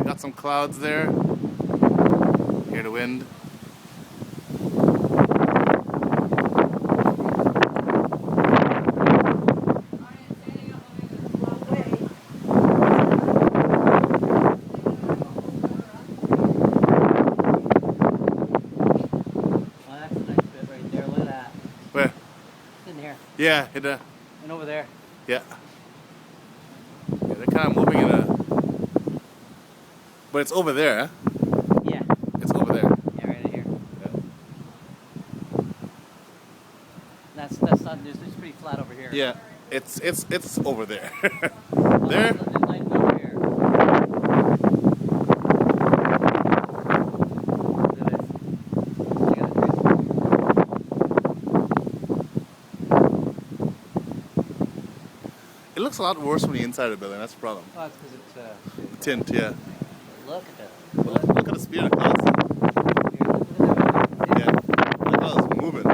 got some clouds there. Hear the wind. Where? In here. Yeah, And over there. yeah. Yeah, they're kind of moving in a. But it's over there, huh? Yeah. It's over there. Yeah, right in here. Yeah. That's not. It's pretty flat over here. Yeah, it's over there. Oh, There. It might be over here. Look at this. Check out It looks a lot worse from the inside of the building. That's the problem. Oh, it's because it's. The tint, yeah. Look at that. Look at the speed of the clouds. Yeah, look how it's moving.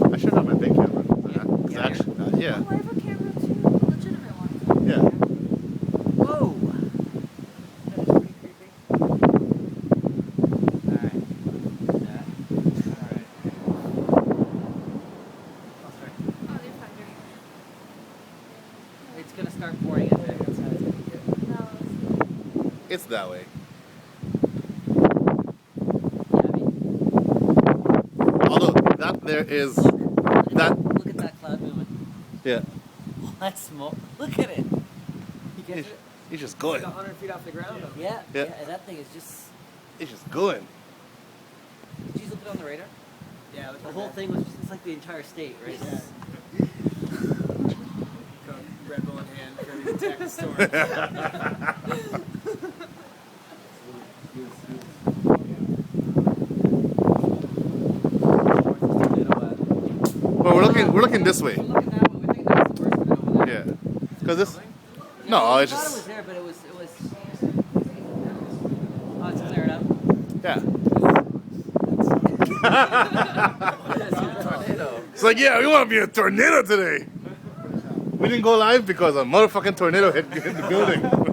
I should have my big camera. Yeah. Actually, yeah. Oh, I have a camera too, a legitimate one. Yeah. Whoa! That is pretty creepy. Alright. That. Alright. Oh, sorry. Oh, they're fine. It's gonna start pouring in there. That's how it's gonna get. No, It's that way. Yeah, I mean, Although that there is that. look at that cloud movement. Yeah. That's smoke. Look at it. You get He's, it? he's just Like going. 100 feet off the ground. Yeah, Yeah. yeah. That thing is just. He's just going. Did you look it on the radar? Yeah, The whole thing was just like the entire state, right? Yeah. Red Bull in hand, ready to attack the storm. But we're looking this way. We're looking that way. We think that's the worst of it over there. Yeah. Because this. Yeah, No, we it's thought it was just. there, but it was. Oh, it's cleared up. Yeah. Tornado. It's like, yeah, we want to be a tornado today. We didn't go live because a motherfucking tornado hit the building.